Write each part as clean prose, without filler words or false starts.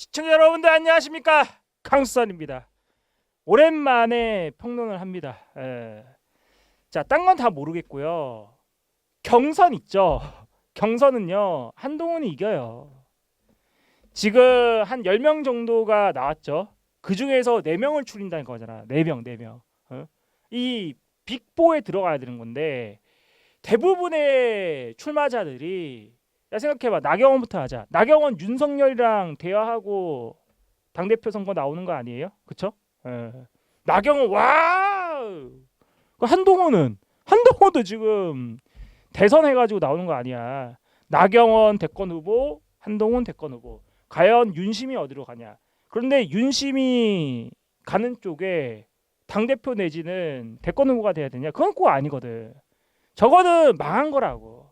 시청자 여러분들 안녕하십니까, 강수산입니다. 오랜만에 평론을 합니다. 자, 딴 건 다 모르겠고요. 경선 있죠. 경선은요, 한동훈이 이겨요. 지금 한 10명 정도가 나왔죠. 그 중에서 4명을 추린다는 거잖아. 4명, 4명. 이 빅4에 들어가야 되는 건데, 대부분의 출마자들이, 야, 생각해봐. 나경원부터 하자. 나경원 윤석열이랑 대화하고 당대표 선거 나오는 거 아니에요? 그쵸? 나경원, 와우! 한동훈도 지금 대선 해가지고 나오는 거 아니야. 나경원 대권 후보, 한동훈 대권 후보. 과연 윤심이 어디로 가냐? 그런데 윤심이 가는 쪽에 당대표 내지는 대권 후보가 돼야 되냐? 그건 꼭 아니거든. 저거는 망한 거라고.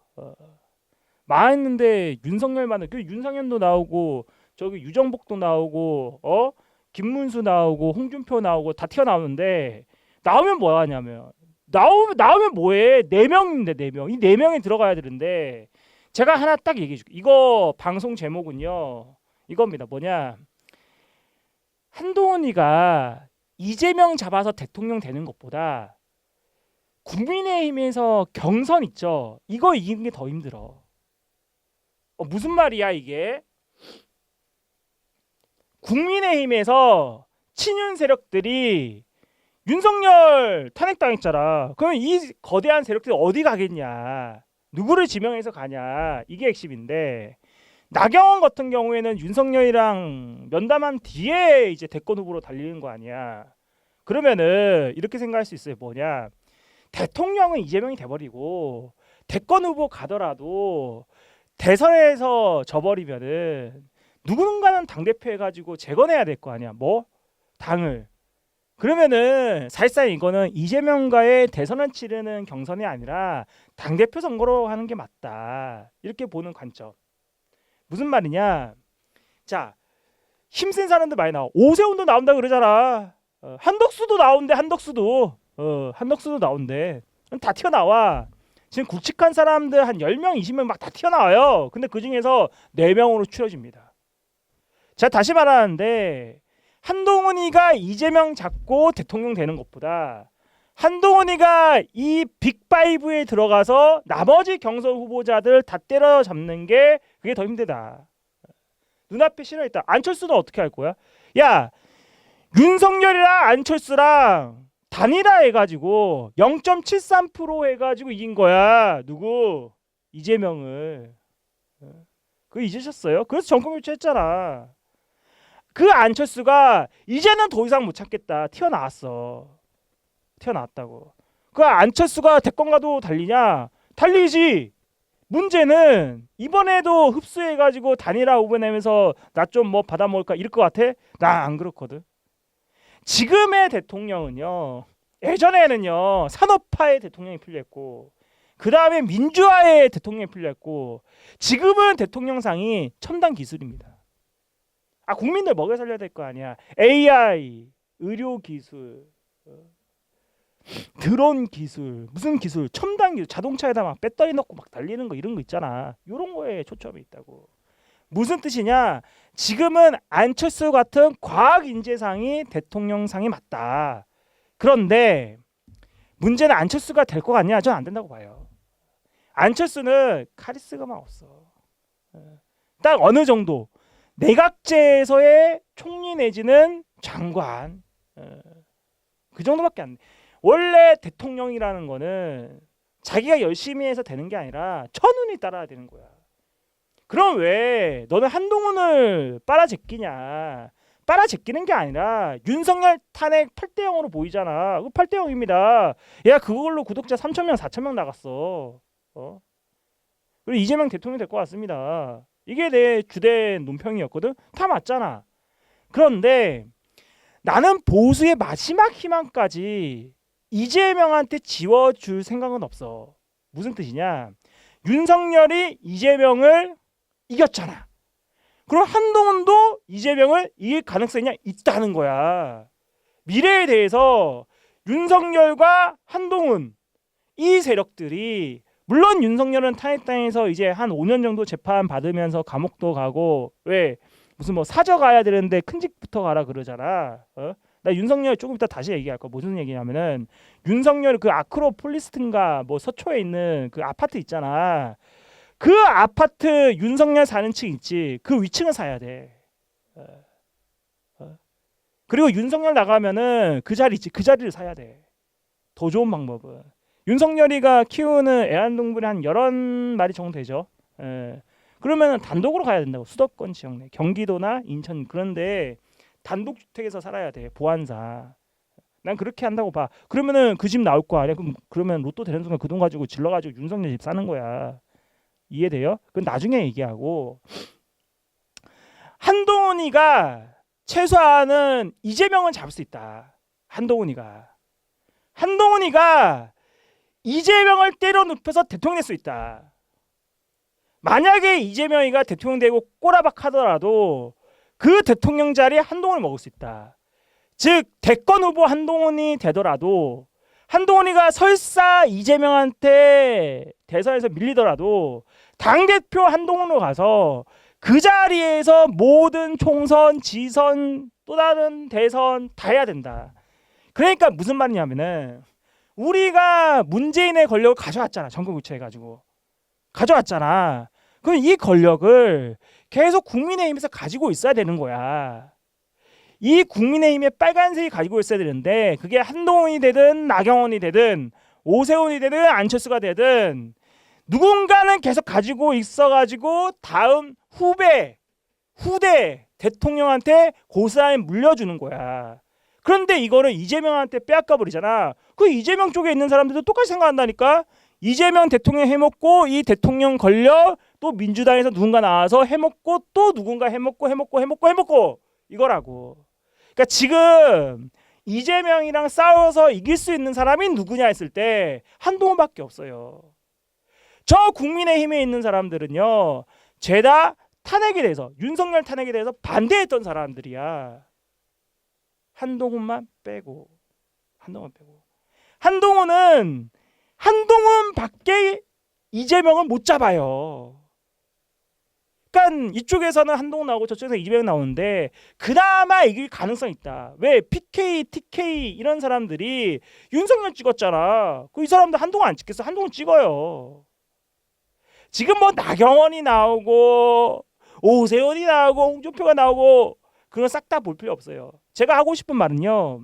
망했는데 윤석열만은, 그 윤상현도 나오고 저기 유정복도 나오고 김문수 나오고 홍준표 나오고 다 튀어나오는데, 나오면 뭐 하냐면, 나오면 뭐해? 4명인데 4명. 이 4명이 들어가야 되는데, 제가 하나 딱 얘기해 줄게요. 이거 방송 제목은요, 이겁니다. 뭐냐? 한동훈이가 이재명 잡아서 대통령 되는 것보다 국민의힘에서 경선 있죠. 이거 이기는 게 더 힘들어. 무슨 말이야 이게? 국민의힘에서 친윤 세력들이 윤석열 탄핵당했잖아. 그러면 이 거대한 세력들이 어디 가겠냐? 누구를 지명해서 가냐? 이게 핵심인데, 나경원 같은 경우에는 윤석열이랑 면담한 뒤에 이제 대권 후보로 달리는 거 아니야. 그러면은 이렇게 생각할 수 있어요. 뭐냐? 대통령은 이재명이 돼버리고 대권 후보 가더라도 대선에서 져버리면은 누군가는 당대표 해가지고 재건해야 될 거 아니야. 뭐? 당을. 그러면은 사실상 이거는 이재명과의 대선을 치르는 경선이 아니라 당대표 선거로 하는 게 맞다. 이렇게 보는 관점. 무슨 말이냐? 자, 힘센 사람들 많이 나와. 오세훈도 나온다 그러잖아. 한덕수도 나온대. 한덕수도 나온대. 다 튀어나와. 지금 굵직한 사람들 한 10명, 20명 막 다 튀어나와요. 근데 그 중에서 4명으로 추려집니다. 자, 다시 말하는데, 한동훈이가 이재명 잡고 대통령 되는 것보다 한동훈이가 이 빅5에 들어가서 나머지 경선 후보자들 다 때려잡는 게, 그게 더 힘들다. 눈앞에 실현했다. 안철수는 어떻게 할 거야? 야, 윤석열이랑 안철수랑 단일화 해가지고 0.73% 해가지고 이긴 거야. 누구? 이재명을. 그거 잊으셨어요? 그래서 정권 교체했잖아. 그 안철수가 이제는 더 이상 못 참겠다. 튀어나왔다고. 그 안철수가 대권 가도 달리냐? 달리지. 문제는 이번에도 흡수해가지고 단일화 후보 내면서 나 좀 뭐 받아먹을까 이럴 것 같아? 나 안 그렇거든. 지금의 대통령은요, 예전에는요 산업화의 대통령이 필요했고, 그 다음에 민주화의 대통령이 필요했고, 지금은 대통령상이 첨단 기술입니다. 국민들 먹여 살려야 될 거 아니야. AI, 의료 기술, 드론 기술, 무슨 기술, 첨단 기술, 자동차에다 막 배터리 넣고 막 달리는 거, 이런 거 있잖아. 이런 거에 초점이 있다고. 무슨 뜻이냐? 지금은 안철수 같은 과학 인재상이 대통령상이 맞다. 그런데 문제는 안철수가 될 것 같냐? 전 안 된다고 봐요. 안철수는 카리스마가 없어. 딱 어느 정도 내각제에서의 총리 내지는 장관, 그 정도밖에 안 돼. 원래 대통령이라는 거는 자기가 열심히 해서 되는 게 아니라 천운이 따라야 되는 거야. 그럼 왜 너는 한동훈을 빨아제끼냐? 빨아제끼는 게 아니라 윤석열 탄핵 8대 0으로 보이잖아. 그 8대 0입니다. 야, 그걸로 구독자 3,000명, 4,000명 나갔어. 그리고 이재명 대통령 될 것 같습니다. 이게 내 주된 논평이었거든. 다 맞잖아. 그런데 나는 보수의 마지막 희망까지 이재명한테 지워줄 생각은 없어. 무슨 뜻이냐? 윤석열이 이재명을 이겼잖아. 그럼 한동훈도 이재명을 이길 가능성이 있다는 거야. 미래에 대해서 윤석열과 한동훈, 이 세력들이, 물론 윤석열은 탄핵당해서 이제 한 5년 정도 재판 받으면서 감옥도 가고, 왜 무슨 뭐 사저 가야 되는데 큰 집부터 가라 그러잖아. 나 윤석열 조금 이따 다시 얘기할 거. 무슨 얘기냐면은 윤석열 그 아크로폴리스인가 뭐 서초에 있는 그 아파트 있잖아. 그 아파트 윤석열 사는 층 있지. 그 위층을 사야 돼. 어, 그리고 윤석열 나가면은 그 자리 있지. 그 자리를 사야 돼. 더 좋은 방법은 윤석열이가 키우는 애완동물이 한 11마리 정도 되죠. 그러면 단독으로 가야 된다고. 수도권 지역 내 경기도나 인천 그런데 단독주택에서 살아야 돼. 보안사. 난 그렇게 한다고 봐. 그러면은 그 집 나올 거 아니야. 그러면 로또 되는 순간 그 돈 가지고 질러가지고 윤석열 집 사는 거야. 이해돼요? 그건 나중에 얘기하고. 한동훈이가 최소한은 이재명은 잡을 수 있다. 한동훈이가 이재명을 때려 눕혀서 대통령 될 수 있다. 만약에 이재명이가 대통령 되고 꼬라박 하더라도 그 대통령 자리에 한동훈을 먹을 수 있다. 즉 대권 후보 한동훈이 되더라도 한동훈이가 설사 이재명한테 대선에서 밀리더라도 당대표 한동훈으로 가서 그 자리에서 모든 총선, 지선, 또 다른 대선 다 해야 된다. 그러니까 무슨 말이냐면은 우리가 문재인의 권력을 가져왔잖아. 정권교체해가지고 가져왔잖아. 그럼 이 권력을 계속 국민의힘에서 가지고 있어야 되는 거야. 이 국민의힘의 빨간색이 가지고 있어야 되는데 그게 한동훈이 되든 나경원이 되든 오세훈이 되든 안철수가 되든 누군가는 계속 가지고 있어가지고 다음 후대 대통령한테 고스란히 물려주는 거야. 그런데 이거를 이재명한테 빼앗가 버리잖아. 그 이재명 쪽에 있는 사람들도 똑같이 생각한다니까. 이재명 대통령 해먹고 이 대통령 걸려 또 민주당에서 누군가 나와서 해먹고 또 누군가 해먹고 이거라고. 그러니까 지금 이재명이랑 싸워서 이길 수 있는 사람이 누구냐 했을 때 한동훈밖에 없어요. 저 국민의힘에 있는 사람들은요 죄다 탄핵에 대해서 윤석열 탄핵에 대해서 반대했던 사람들이야. 한동훈만 빼고 한동훈은 한동훈밖에 이재명을 못 잡아요. 그러니까 이쪽에서는 한동훈 나오고 저쪽에서 이재명 나오는데 그나마 이길 가능성이 있다. 왜? PK, TK 이런 사람들이 윤석열 찍었잖아. 이 사람들 한동훈 안 찍겠어? 한동훈 찍어요. 지금 뭐 나경원이 나오고 오세훈이 나오고 홍준표가 나오고 그건 싹 다 볼 필요 없어요. 제가 하고 싶은 말은요.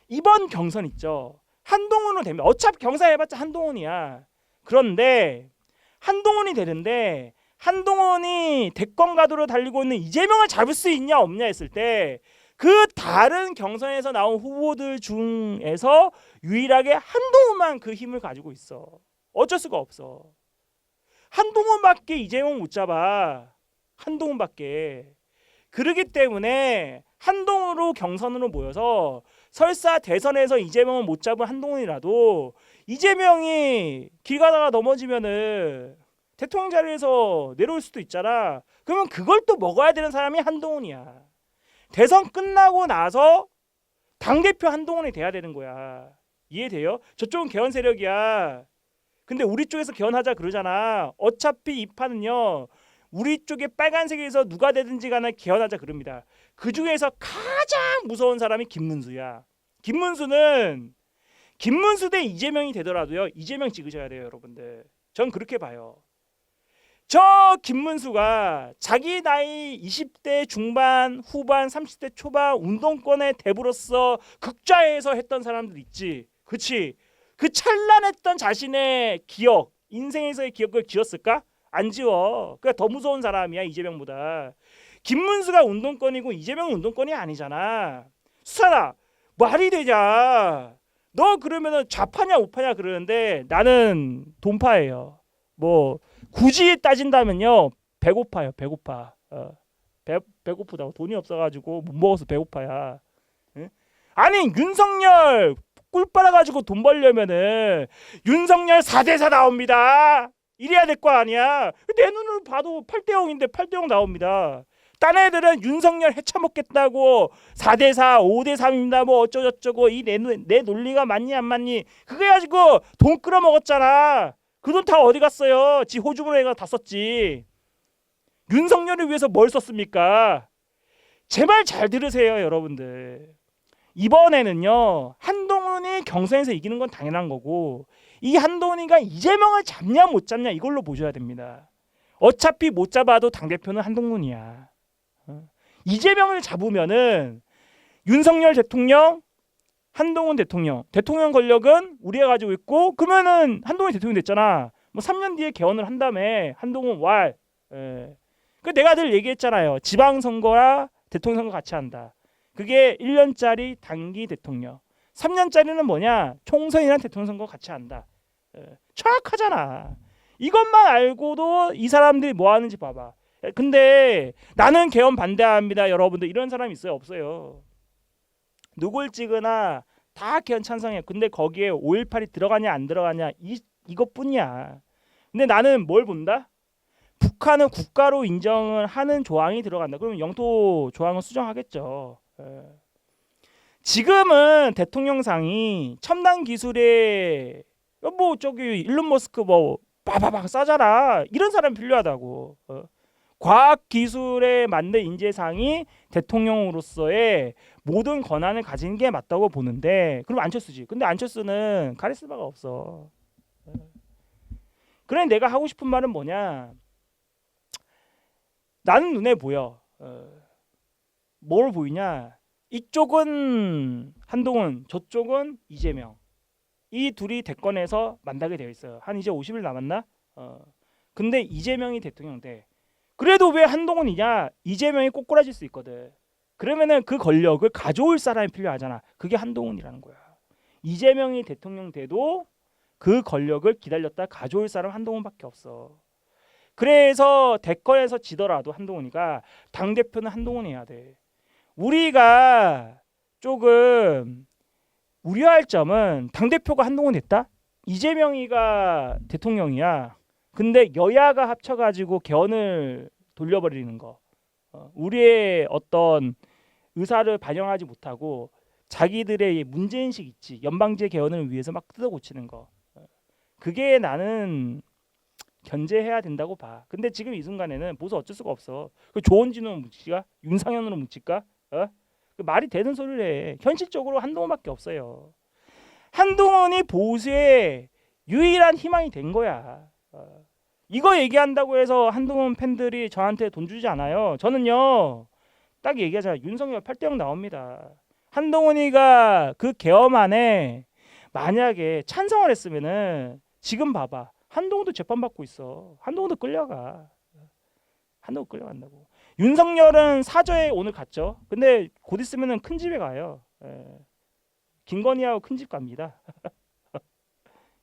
이번 경선 있죠. 한동훈으로 되면 어차피 경선 해봤자 한동훈이야. 그런데 한동훈이 되는데 한동훈이 대권 가도로 달리고 있는 이재명을 잡을 수 있냐 없냐 했을 때 그 다른 경선에서 나온 후보들 중에서 유일하게 한동훈만 그 힘을 가지고 있어. 어쩔 수가 없어. 한동훈밖에 이재명 못 잡아. 한동훈밖에. 그러기 때문에 한동훈으로 경선으로 모여서 설사 대선에서 이재명을 못 잡은 한동훈이라도 이재명이 길 가다가 넘어지면은 대통령 자리에서 내려올 수도 있잖아. 그러면 그걸 또 먹어야 되는 사람이 한동훈이야. 대선 끝나고 나서 당대표 한동훈이 돼야 되는 거야. 이해돼요? 저쪽은 개헌 세력이야. 근데 우리 쪽에서 개헌하자 그러잖아. 어차피 이 판은요. 우리 쪽에 빨간색에서 누가 되든지 간에 개헌하자 그럽니다. 그 중에서 가장 무서운 사람이 김문수야. 김문수 대 이재명이 되더라도요. 이재명 찍으셔야 돼요, 여러분들. 전 그렇게 봐요. 저 김문수가 자기 나이 20대 중반, 후반, 30대 초반 운동권의 대부로서 극좌에서 했던 사람들 있지. 그치? 그 찬란했던 자신의 기억, 인생에서의 기억을 지웠을까? 안 지워. 그러니까 더 무서운 사람이야, 이재명보다. 김문수가 운동권이고 이재명은 운동권이 아니잖아. 수찬아, 말이 되냐? 너 그러면은 좌파냐 우파냐 그러는데 나는 돈파예요. 뭐 굳이 따진다면요, 배고파요. 배고파. 배고프다고. 돈이 없어가지고 못 먹어서 배고파야. 응? 아니 윤석열 꿀 빨아가지고 돈 벌려면은 윤석열 4대4 나옵니다. 이래야 될 거 아니야. 내 눈으로 봐도 8대0인데 8대0 나옵니다. 딴 애들은 윤석열 헤쳐먹겠다고 4대4 5대3입니다 뭐 어쩌고저쩌고 이 내 논리가 맞니 안 맞니 그거 해가지고 돈 끌어먹었잖아. 그 돈 다 어디 갔어요? 지 호주머니에 다 썼지. 윤석열을 위해서 뭘 썼습니까? 제 말 잘 들으세요, 여러분들. 이번에는요, 한동훈이 경선에서 이기는 건 당연한 거고, 이 한동훈이가 이재명을 잡냐 못 잡냐 이걸로 보셔야 됩니다. 어차피 못 잡아도 당대표는 한동훈이야. 이재명을 잡으면은 윤석열 대통령, 한동훈 대통령 권력은 우리가 가지고 있고, 그러면은 한동훈이 대통령 됐잖아. 뭐 3년 뒤에 개헌을 한 다음에 한동훈 왈. 그 내가 늘 얘기했잖아요. 지방선거와 대통령 선거 같이 한다. 그게 1년짜리 단기 대통령. 3년짜리는 뭐냐? 총선이랑 대통령 선거 같이 한다. 정확하잖아. 이것만 알고도 이 사람들이 뭐 하는지 봐봐. 근데 나는 개헌 반대합니다, 여러분들. 이런 사람 있어요? 없어요. 누굴 찍으나 다 개헌 찬성해. 근데 거기에 5.18이 들어가냐 안 들어가냐 이것뿐이야. 근데 나는 뭘 본다? 북한은 국가로 인정을 하는 조항이 들어간다. 그러면 영토 조항은 수정하겠죠. 지금은 대통령상이 첨단 기술에 뭐 저기 일론 머스크 뭐 빠바박 싸잖아. 이런 사람 필요하다고. 과학 기술에 맞는 인재상이 대통령으로서의 모든 권한을 가진 게 맞다고 보는데, 그럼 안철수지. 근데 안철수는 카리스마가 없어. 그래 내가 하고 싶은 말은 뭐냐? 나는 눈에 보여. 뭘 보이냐? 이쪽은 한동훈, 저쪽은 이재명. 이 둘이 대권에서 만나게 되어 있어요. 한 이제 50일 남았나? 근데 이재명이 대통령 돼. 그래도 왜 한동훈이냐? 이재명이 꼬꾸라질 수 있거든. 그러면은 그 권력을 가져올 사람이 필요하잖아. 그게 한동훈이라는 거야. 이재명이 대통령 돼도 그 권력을 기다렸다 가져올 사람 한동훈밖에 없어. 그래서 대권에서 지더라도 한동훈이가 당대표는 한동훈이 해야 돼. 우리가 조금 우려할 점은 당대표가 한동훈 됐다? 이재명이가 대통령이야. 근데 여야가 합쳐가지고 개헌을 돌려버리는 거. 우리의 어떤 의사를 반영하지 못하고 자기들의 문제인식 있지. 연방제 개헌을 위해서 막 뜯어고치는 거. 그게 나는 견제해야 된다고 봐. 근데 지금 이 순간에는 보수 어쩔 수가 없어. 그 조원진으로 뭉칠까? 윤상현으로 뭉칠까? 그 말이 되는 소리를 해. 현실적으로 한동훈밖에 없어요. 한동훈이 보수의 유일한 희망이 된 거야. 이거 얘기한다고 해서 한동훈 팬들이 저한테 돈 주지 않아요. 저는요 딱 얘기하자. 윤석열 8대0 나옵니다. 한동훈이가 그 개엄안에 만약에 찬성을 했으면은 지금 봐봐. 한동훈도 재판받고 있어. 한동훈도 끌려가. 한동훈 끌려간다고. 윤석열은 사저에 오늘 갔죠. 근데 곧 있으면은 큰 집에 가요. 김건희하고 큰 집 갑니다.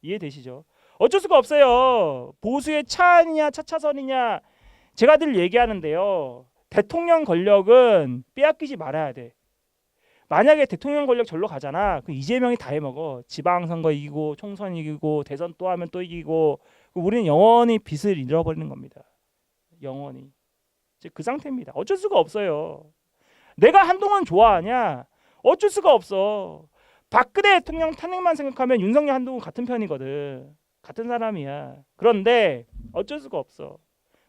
이해되시죠? 어쩔 수가 없어요. 보수의 차이냐 차차선이냐 제가 늘 얘기하는데요. 대통령 권력은 빼앗기지 말아야 돼. 만약에 대통령 권력 절로 가잖아. 그 이재명이 다 해먹어. 지방선거 이기고 총선 이기고 대선 또 하면 또 이기고 우리는 영원히 빚을 잃어버리는 겁니다. 영원히. 그 상태입니다. 어쩔 수가 없어요. 내가 한동훈 좋아하냐? 어쩔 수가 없어. 박근혜 대통령 탄핵만 생각하면 윤석열 한동훈 같은 편이거든. 같은 사람이야. 그런데 어쩔 수가 없어.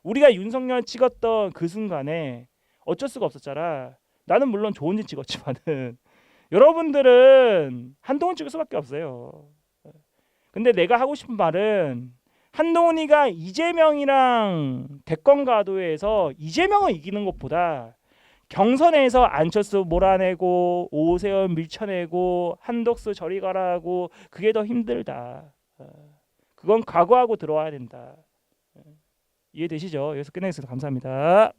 우리가 윤석열 찍었던 그 순간에 어쩔 수가 없었잖아. 나는 물론 좋은 짓 찍었지만은 여러분들은 한동훈 찍을 수밖에 없어요. 근데 내가 하고 싶은 말은 한동훈이가 이재명이랑 대권 가도에서 이재명을 이기는 것보다 경선에서 안철수 몰아내고 오세훈 밀쳐내고 한덕수 저리 가라고 그게 더 힘들다. 그건 각오하고 들어와야 된다. 이해되시죠? 여기서 끝내겠습니다. 감사합니다.